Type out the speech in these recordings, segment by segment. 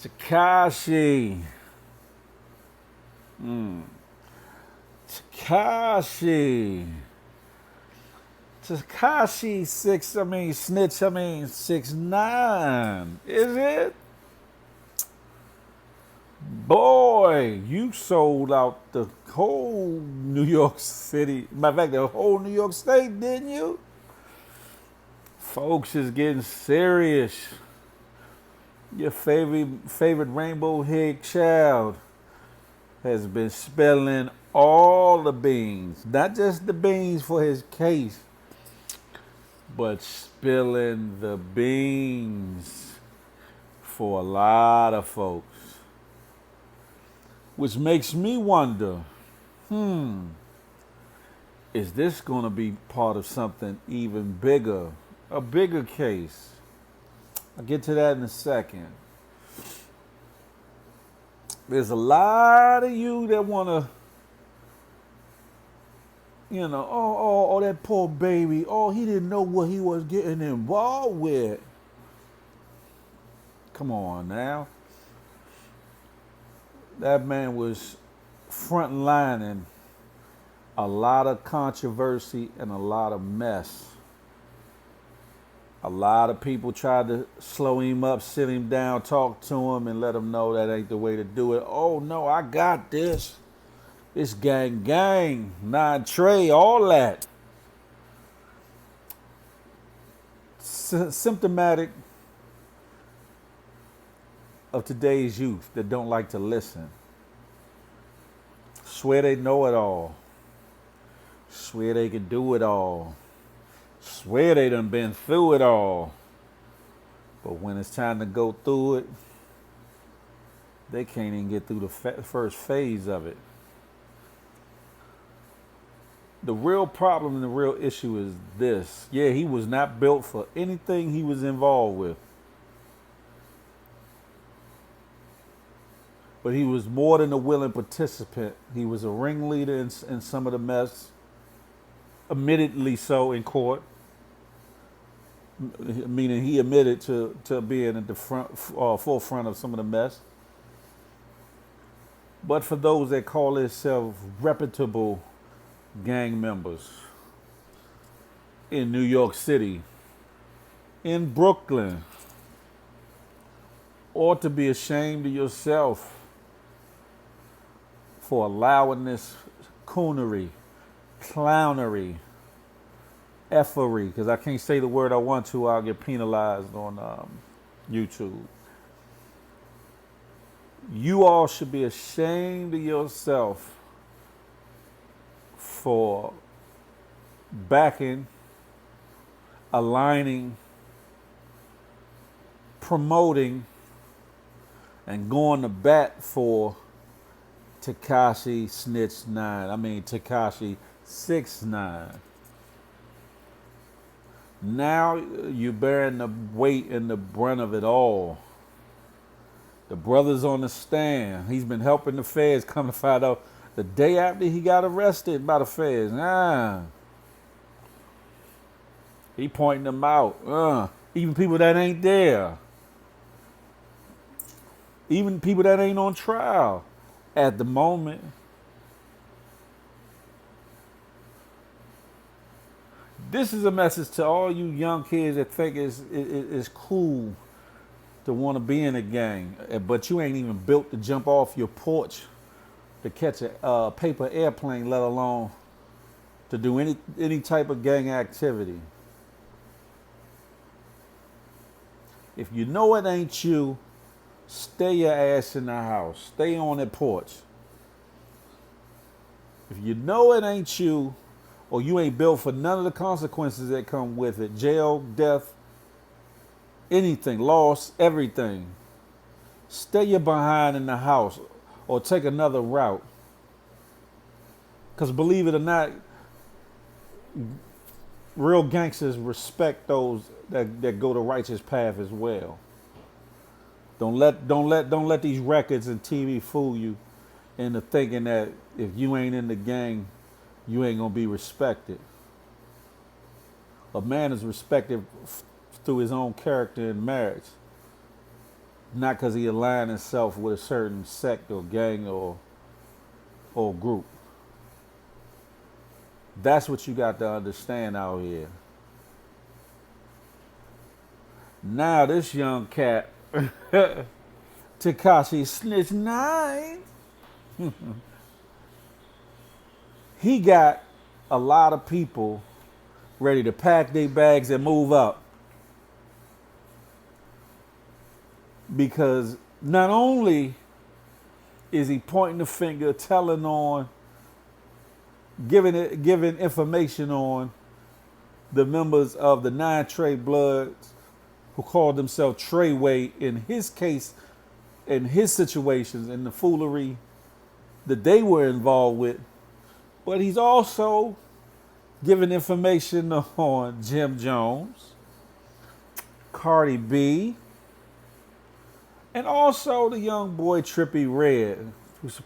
Tekashi. Tekashi. Tekashi Snitch, 6'9". Is it? Boy, you sold out the whole New York City. Matter of fact, the whole New York State, didn't you? Folks is getting serious. Your favorite rainbow head child has been spilling all the beans. Not just the beans for his case, but spilling the beans for a lot of folks. Which makes me wonder, is this going to be part of something even bigger? A bigger case? I'll get to that in a second. There's a lot of you that want to, oh, that poor baby. Oh, he didn't know what he was getting involved with. Come on now. That man was frontlining a lot of controversy and a lot of mess. A lot of people tried to slow him up, sit him down, talk to him, and let him know that ain't the way to do it. Oh, no, I got this. It's gang, Trey, all that. Symptomatic of today's youth that don't like to listen. Swear they know it all. Swear they can do it all. Swear they done been through it all. But when it's time to go through it, they can't even get through the first phase of it. The real problem and the real issue is this. Yeah, he was not built for anything he was involved with. But he was more than a willing participant. He was a ringleader in some of the mess, admittedly so in court. Meaning he admitted to being at the forefront of some of the mess. But for those that call themselves reputable gang members in New York City, in Brooklyn, ought to be ashamed of yourself for allowing this coonery, clownery, effery, because I can't say the word I want to, I'll get penalized on YouTube. You all should be ashamed of yourself for backing, aligning, promoting, and going to bat for Tekashi Tekashi 6'9". Now you're bearing the weight and the brunt of it all. The brother's on the stand. He's been helping the feds come to find out the day after he got arrested by the feds. He pointing them out. Even people that ain't there. Even people that ain't on trial at the moment. This is a message to all you young kids that think it's cool to want to be in a gang, but you ain't even built to jump off your porch to catch a paper airplane, let alone to do any type of gang activity. If you know it ain't you, stay your ass in the house. Stay on that porch. If you know it ain't you, or you ain't built for none of the consequences that come with it, jail, death, anything, loss, everything, stay your behind in the house or take another route. Because believe it or not, real gangsters respect those that go the righteous path as well. Don't let these records and TV fool you into thinking that if you ain't in the gang, you ain't gonna be respected. A man is respected through his own character in marriage. not because he aligned himself with a certain sect or gang or group. That's what you got to understand out here. Now this young cat, Tekashi Snitch 9, he got a lot of people ready to pack their bags and move up. Because not only is he pointing the finger, telling on, giving information on the members of the 9 Trey Bloods who called themselves TreyWay in his case, in his situations, in the foolery that they were involved with, but he's also giving information on Jim Jones, Cardi B, and also the young boy Trippie Redd, who's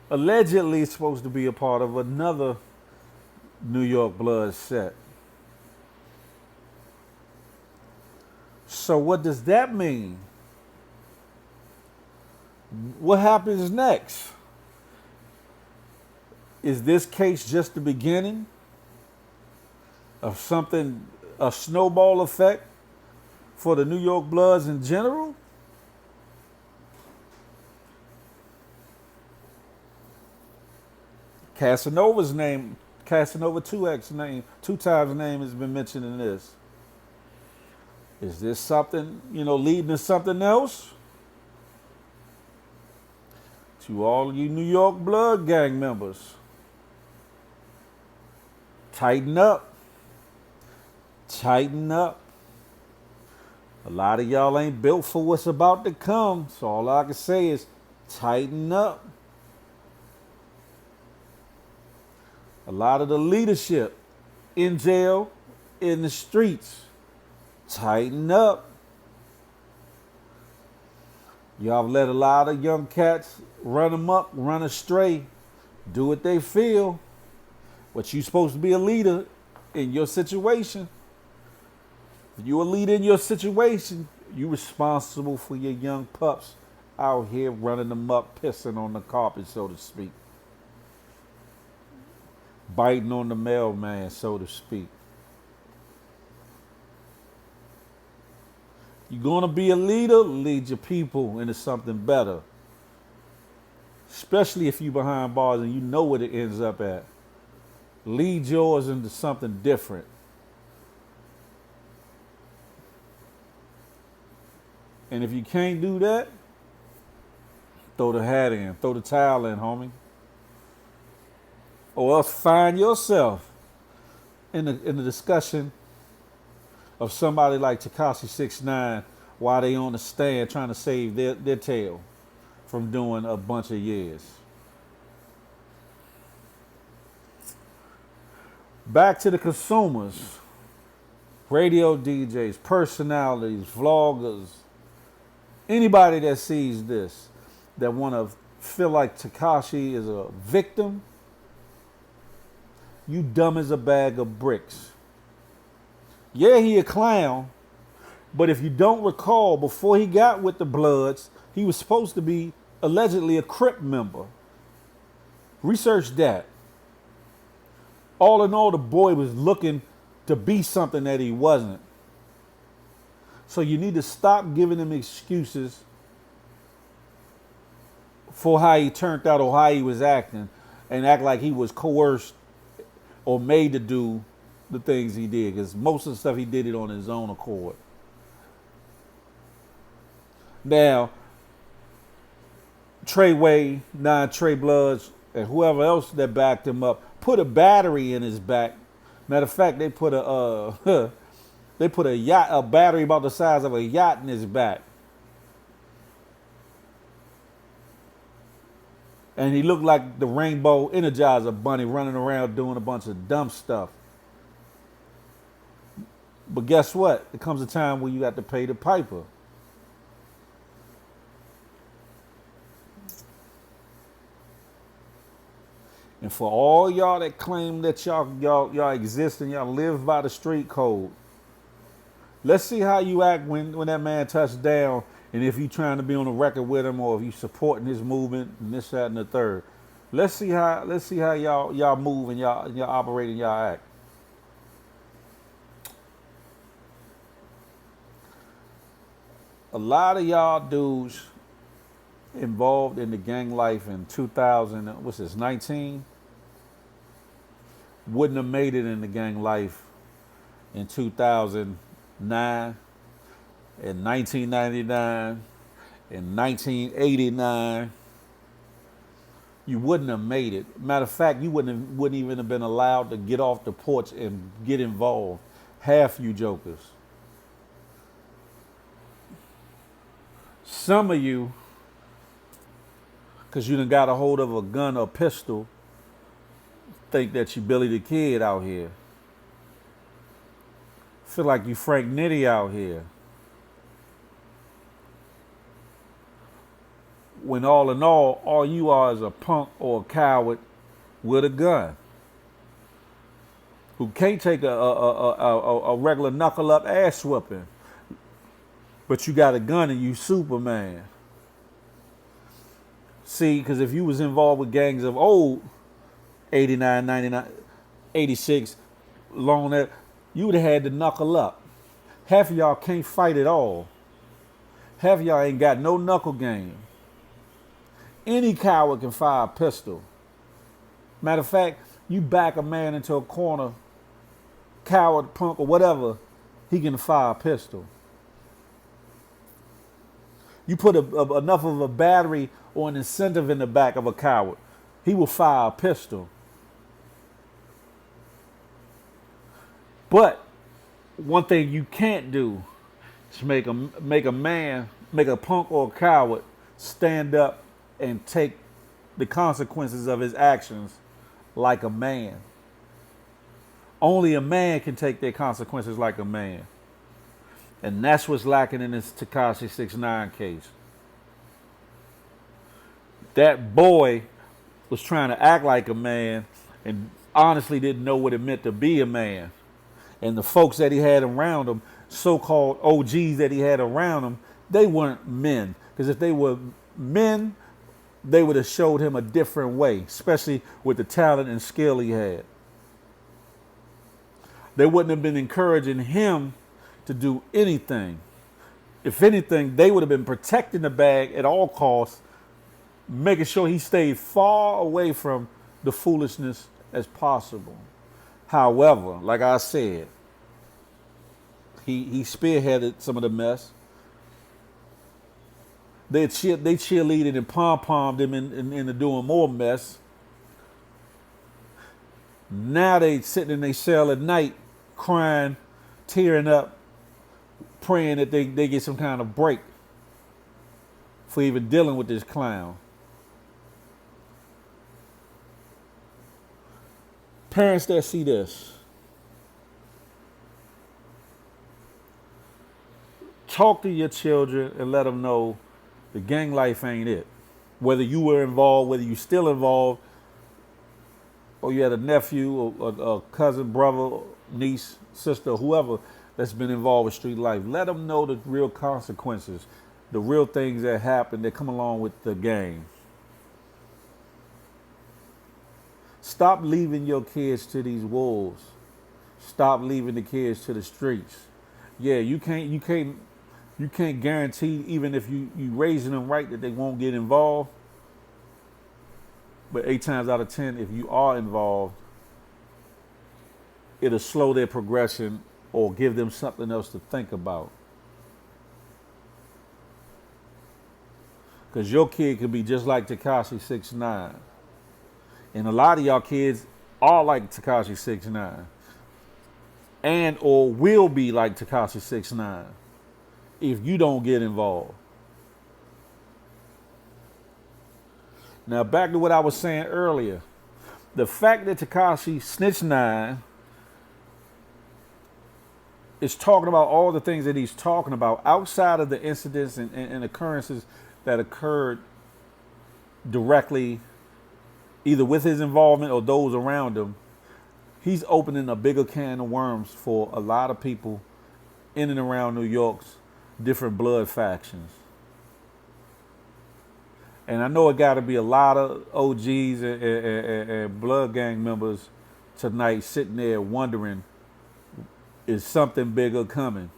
allegedly supposed to be a part of another New York Blood set. So what does that mean? What happens next? Is this case just the beginning of something, a snowball effect for the New York Bloods in general? Casanova's name, Casanova 2X name, 2 times name has been mentioned in this. Is this something, leading to something else? To all you New York Blood gang members, tighten up. Tighten up. A lot of y'all ain't built for what's about to come, so all I can say is tighten up. A lot of the leadership in jail, in the streets, tighten up. Y'all let a lot of young cats run them up, run astray, do what they feel. But you supposed to be a leader in your situation. If you're a leader in your situation, you responsible for your young pups out here running them up, pissing on the carpet, so to speak. Biting on the mailman, so to speak. You're going to be a leader, lead your people into something better. Especially if you're behind bars and you know what it ends up at. Lead yours into something different. And if you can't do that, throw the hat in, throw the towel in, homie. Or else find yourself in the discussion of somebody like Tekashi 6ix9ine while they on the stand trying to save their tail from doing a bunch of years. Back to the consumers, radio DJs, personalities, vloggers, anybody that sees this that want to feel like Tekashi is a victim, you dumb as a bag of bricks. Yeah, he a clown, but if you don't recall, before he got with the Bloods, he was supposed to be allegedly a Crip member. Research that. All in all, the boy was looking to be something that he wasn't. So you need to stop giving him excuses for how he turned out or how he was acting and act like he was coerced or made to do the things he did, because most of the stuff he did it on his own accord. Now, TreyWay, 9 Trey Bloods, and whoever else that backed him up put a battery in his back. Matter of fact, they put a battery about the size of a yacht in his back. And he looked like the Rainbow Energizer Bunny running around doing a bunch of dumb stuff. But guess what? There comes a time where you got to pay the piper. And for all y'all that claim that y'all exist and y'all live by the street code, let's see how you act when that man touched down And if you trying to be on the record with him, or if you supporting his movement, and this, that, and the third, let's see how y'all move and y'all operate and y'all act. A lot of y'all dudes involved in the gang life in 2000, what's this, 19, wouldn't have made it in the gang life in 2009, in 1999, in 1989. You wouldn't have made it. Matter of fact, you wouldn't even have been allowed to get off the porch and get involved. Half you jokers. Some of you, because you done got a hold of a gun or pistol, think that you Billy the Kid out here. Feel like you Frank Nitty out here. When all in all you are is a punk or a coward with a gun who can't take a regular knuckle up ass whooping, but you got a gun and you Superman. See, because if you was involved with gangs of old 89, 99, 86, long that, you would have had to knuckle up. Half of y'all can't fight at all. Half of y'all ain't got no knuckle game. Any coward can fire a pistol. Matter of fact, you back a man into a corner, coward, punk, or whatever, he can fire a pistol. You put enough of a battery or an incentive in the back of a coward, he will fire a pistol. But one thing you can't do is make a punk or a coward stand up and take the consequences of his actions like a man. Only a man can take their consequences like a man. And that's what's lacking in this Tekashi 6ix9ine case. That boy was trying to act like a man and honestly didn't know what it meant to be a man. And the folks that he had around him, so-called OGs that he had around him, they weren't men. Because if they were men, they would have showed him a different way, especially with the talent and skill he had. They wouldn't have been encouraging him to do anything. If anything, they would have been protecting the bag at all costs, making sure he stayed far away from the foolishness as possible. However, like I said, he spearheaded some of the mess. They cheerleaded and pom-pommed him into doing more mess. Now they sitting in their cell at night crying, tearing up, praying that they get some kind of break for even dealing with this clown. Parents that see this, talk to your children and let them know the gang life ain't it. Whether you were involved, whether you still involved, or you had a nephew or a cousin, brother, niece, sister, whoever that's been involved with street life, let them know the real consequences, the real things that happen that come along with the gang. Stop leaving your kids to these wolves. Stop leaving the kids to the streets. Yeah, you can't guarantee, even if you raising them right, that they won't get involved. But 8 times out of 10, if you are involved, it'll slow their progression or give them something else to think about. Because your kid could be just like Tekashi 6ix9ine. And a lot of y'all kids are like Tekashi 6ix9ine. And or will be like Tekashi 6ix9ine if you don't get involved. Now back to what I was saying earlier. The fact that Tekashi SNITCHIN is talking about all the things that he's talking about outside of the incidents and occurrences that occurred directly either with his involvement or those around him, he's opening a bigger can of worms for a lot of people in and around New York's different blood factions. And I know it got to be a lot of OGs and Blood Gang members tonight sitting there wondering, is something bigger coming?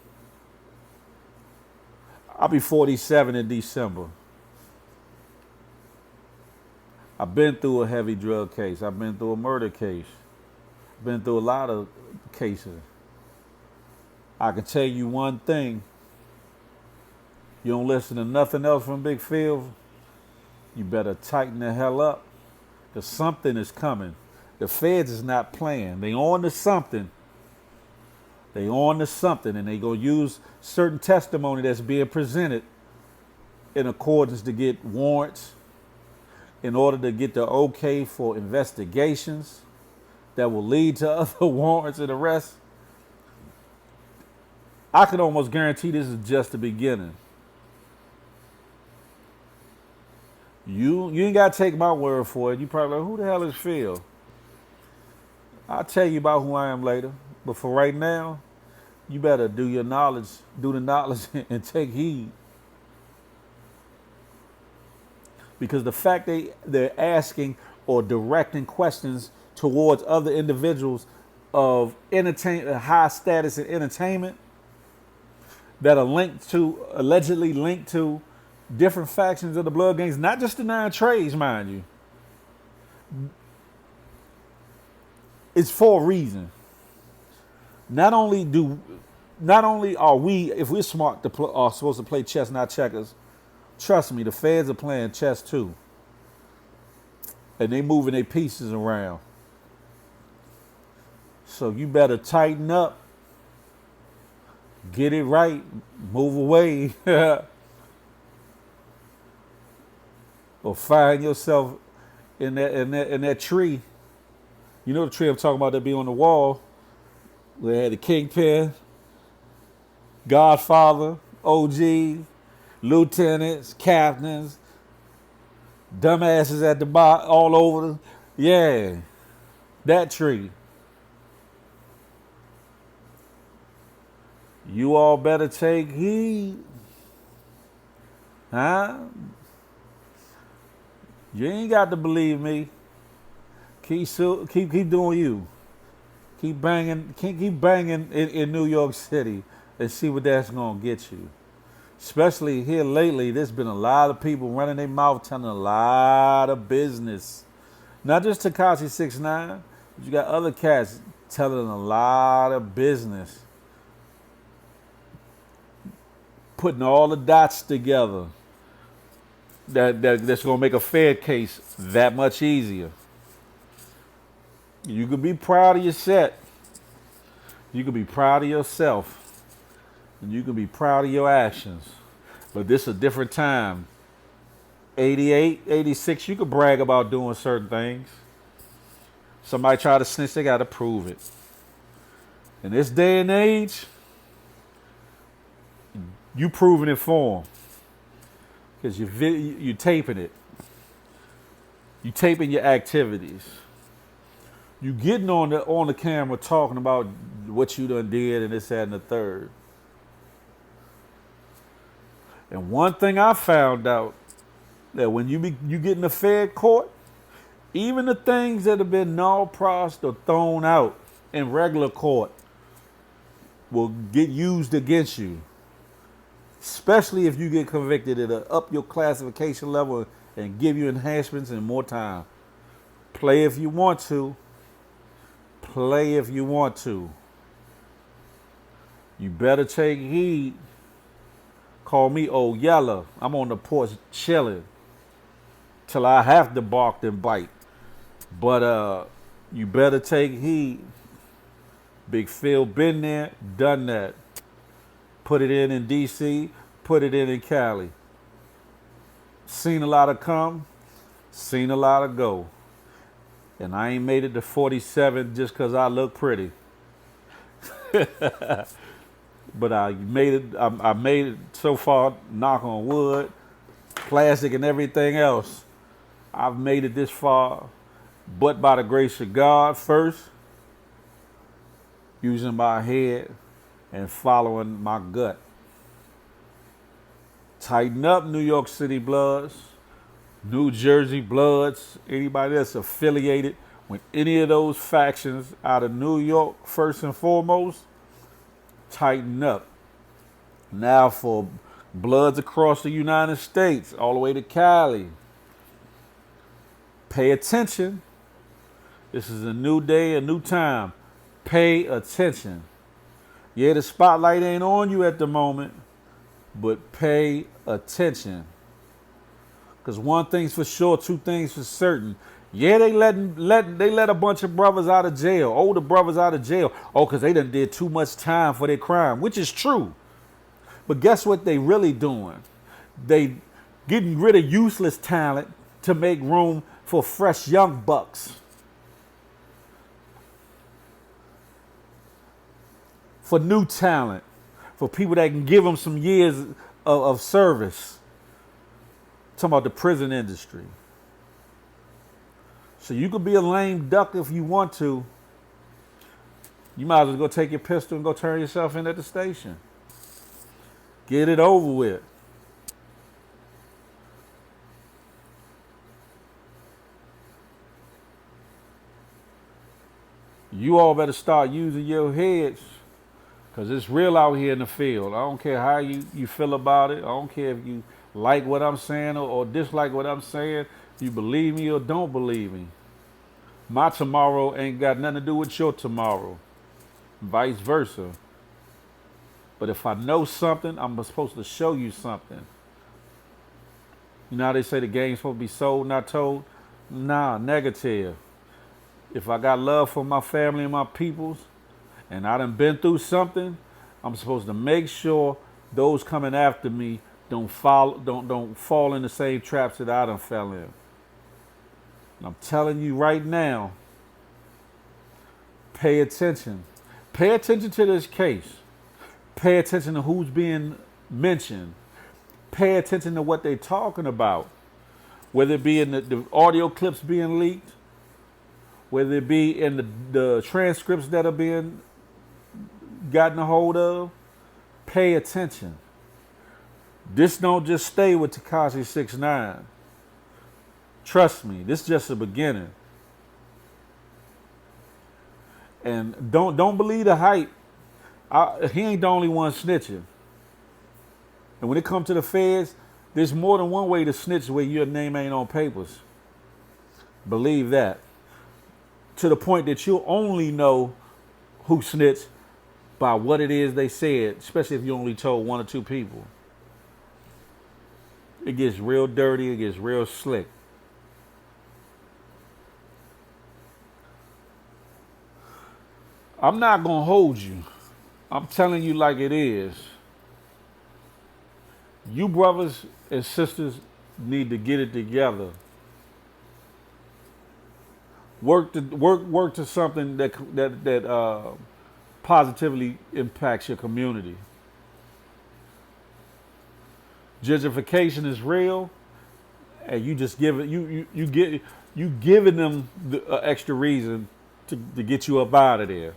I'll be 47 in December. I've been through a heavy drug case. I've been through a murder case. I've been through a lot of cases. I can tell you one thing. You don't listen to nothing else from Big Phil, you better tighten the hell up, because something is coming. The feds is not playing. They on to something. They on to something, and they gonna use certain testimony that's being presented in accordance to get warrants, in order to get the okay for investigations that will lead to other warrants and arrests. I can almost guarantee this is just the beginning. You ain't got to take my word for it. You probably like, who the hell is Phil? I'll tell you about who I am later. But for right now, you better do the knowledge and take heed. Because the fact they're asking or directing questions towards other individuals of high status in entertainment that are allegedly linked to different factions of the Blood Gangs, not just the 9 Treys, mind you. It's for a reason. Not only are we, if we're smart, are supposed to play chess, not checkers. Trust me, the feds are playing chess too, and they moving their pieces around. So you better tighten up, get it right, move away. Or find yourself in that tree. You know the tree I'm talking about that be on the wall, where they had the kingpin, Godfather, OG, lieutenants, captains, dumbasses at the bottom, all over. Yeah, that tree. You all better take heed. Huh? You ain't got to believe me. Keep doing you. Keep banging in New York City and see what that's gonna get you. Especially here lately, there's been a lot of people running their mouth, telling a lot of business. Not just Tekashi 6ix9ine, but you got other cats telling a lot of business. Putting all the dots together. That's gonna make a fair case that much easier. You can be proud of your set. You can be proud of yourself. And you can be proud of your actions. But this is a different time. 88, 86, you could brag about doing certain things. Somebody try to snitch, they gotta prove it. In this day and age, you proving it for them. Because you're taping it. You taping your activities. You getting on the camera talking about what you done did and this, that, and the third. And one thing I found out, that when you get in a fair court, even the things that have been null-prossed or thrown out in regular court will get used against you. Especially if you get convicted, it'll up your classification level and give you enhancements and more time. Play if you want to. Play if you want to. You better take heed. Call me Old Yeller. I'm on the porch chilling till I have to bark and bite. But you better take heed. Big Phil been there, done that. Put it in DC, put it in Cali. Seen a lot of come, seen a lot of go. And I ain't made it to 47 just because I look pretty. But I made it so far, knock on wood, plastic and everything else. I've made it this far, but by the grace of God first, using my head and following my gut. Tighten up, New York City Bloods. New Jersey Bloods, anybody that's affiliated with any of those factions out of New York, first and foremost, tighten up. Now for Bloods across the United States, all the way to Cali, pay attention. This is a new day, a new time. Pay attention. Yeah, the spotlight ain't on you at the moment, but pay attention. Because one thing's for sure, two things for certain. Yeah, they let a bunch of brothers out of jail, older brothers out of jail. Oh, because they done did too much time for their crime, which is true. But guess what they really doing? They getting rid of useless talent to make room for fresh young bucks. For new talent, for people that can give them some years of service. I'm talking about the prison industry. So you could be a lame duck if you want to. You might as well go take your pistol and go turn yourself in at the station. Get it over with. You all better start using your heads, because it's real out here in the field. I don't care how you feel about it. I don't care if you like what I'm saying or dislike what I'm saying. You believe me or don't believe me. My tomorrow ain't got nothing to do with your tomorrow. Vice versa. But if I know something, I'm supposed to show you something. You know how they say the game's supposed to be sold, not told? Nah, negative. If I got love for my family and my peoples, and I done been through something, I'm supposed to make sure those coming after me don't fall in the same traps that I done fell in. And I'm telling you right now, pay attention. Pay attention to this case. Pay attention to who's being mentioned. Pay attention to what they're talking about. Whether it be in the audio clips being leaked, whether it be in the transcripts that are being gotten a hold of, pay attention. This don't just stay with Tekashi 6ix9ine. Trust me, this is just the beginning. And don't believe the hype. He ain't the only one snitching. And when it comes to the feds, there's more than one way to snitch where your name ain't on papers. Believe that. To the point that you'll only know who snitched by what it is they said, especially if you only told one or two people. It gets real dirty, it gets real slick. I'm not gonna hold you. I'm telling you like it is. You brothers and sisters need to get it together. Work to something that positively impacts your community. Gentrification is real, and you just give it you giving them the extra reason to get you up out of there.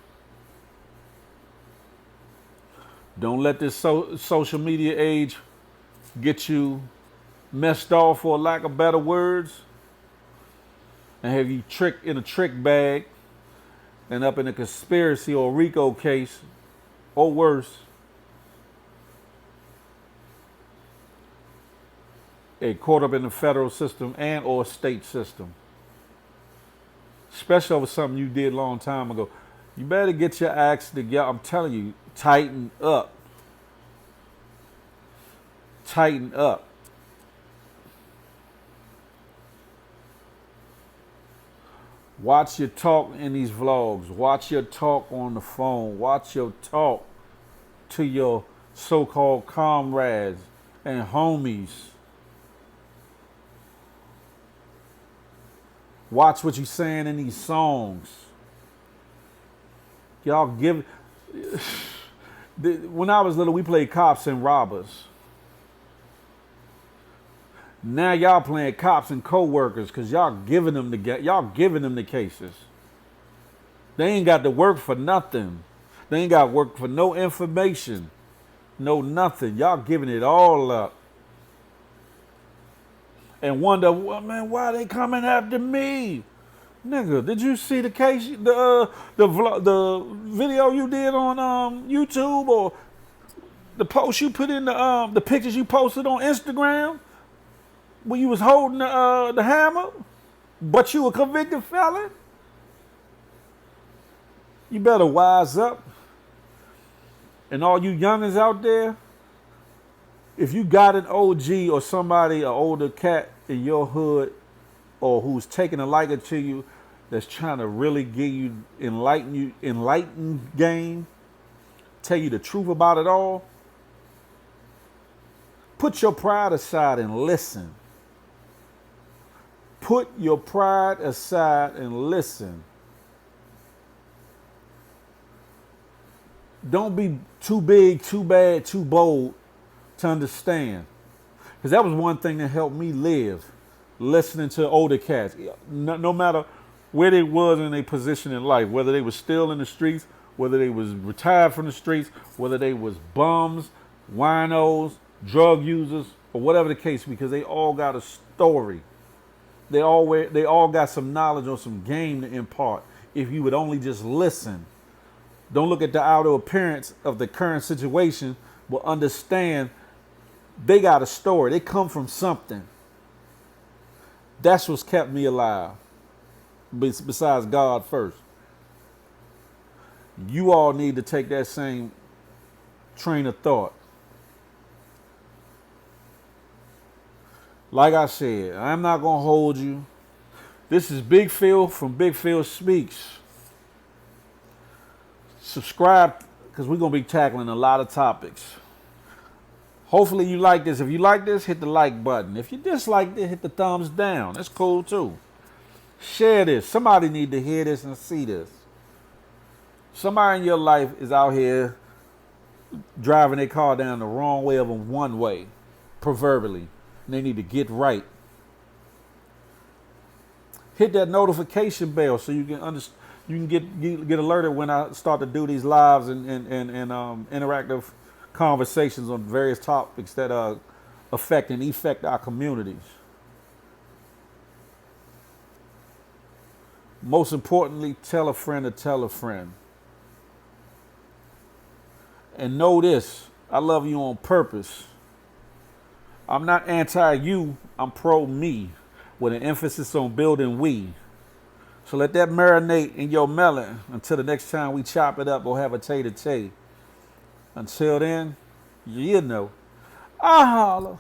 Don't let this social media age get you messed off, for lack of better words, and have you tricked in a trick bag and up in a conspiracy or RICO case, or worse, caught up in the federal system and or state system. Especially over something you did a long time ago. You better get your acts together. I'm telling you, tighten up. Tighten up. Watch your talk in these vlogs. Watch your talk on the phone. Watch your talk to your so-called comrades and homies. Watch what you're saying in these songs. Y'all give... When I was little, we played cops and robbers. Now y'all playing cops and co-workers because y'all giving them the cases. They ain't got to work for nothing. They ain't got to work for no information. No nothing. Y'all giving it all up. and wonder, well, man, why they coming after me? Nigga, did you see the case, the video you did on YouTube, or the post you put in the pictures you posted on Instagram when you was holding the hammer, but you a convicted felon? You better wise up. And all you youngins out there, if you got an OG or somebody, an older cat in your hood, or who's taking a liking to you, that's trying to really give you enlightened game, tell you the truth about it all, put your pride aside and listen. Put your pride aside and listen. Don't be too big, too bad, too bold to understand. Because that was one thing that helped me live, listening to older cats. No matter where they was in their position in life, whether they was still in the streets, whether they was retired from the streets, whether they was bums, winos, drug users, or whatever the case, because they all got a story. They all got some knowledge or some game to impart if you would only just listen. Don't look at the outer appearance of the current situation, but understand they got a story. They come from something. That's what's kept me alive, besides God first. You all need to take that same train of thought. Like I said, I'm not going to hold you. This is Big Phil from Big Phil Speaks. Subscribe, because we're going to be tackling a lot of topics. Hopefully you like this. If you like this, hit the like button. If you dislike it, hit the thumbs down. That's cool too. Share this. Somebody need to hear this and see this. Somebody in your life is out here driving their car down the wrong way of a one way, proverbially. And they need to get right. Hit that notification bell so you can understand. You can get alerted when I start to do these lives and interactive conversations on various topics that affect and effect our communities. Most importantly, tell a friend to tell a friend. And know this, I love you on purpose. I'm not anti-you, I'm pro-me, with an emphasis on building we. So let that marinate in your melon until the next time we chop it up or have a tay-to-tay. Until then, you know, I holla.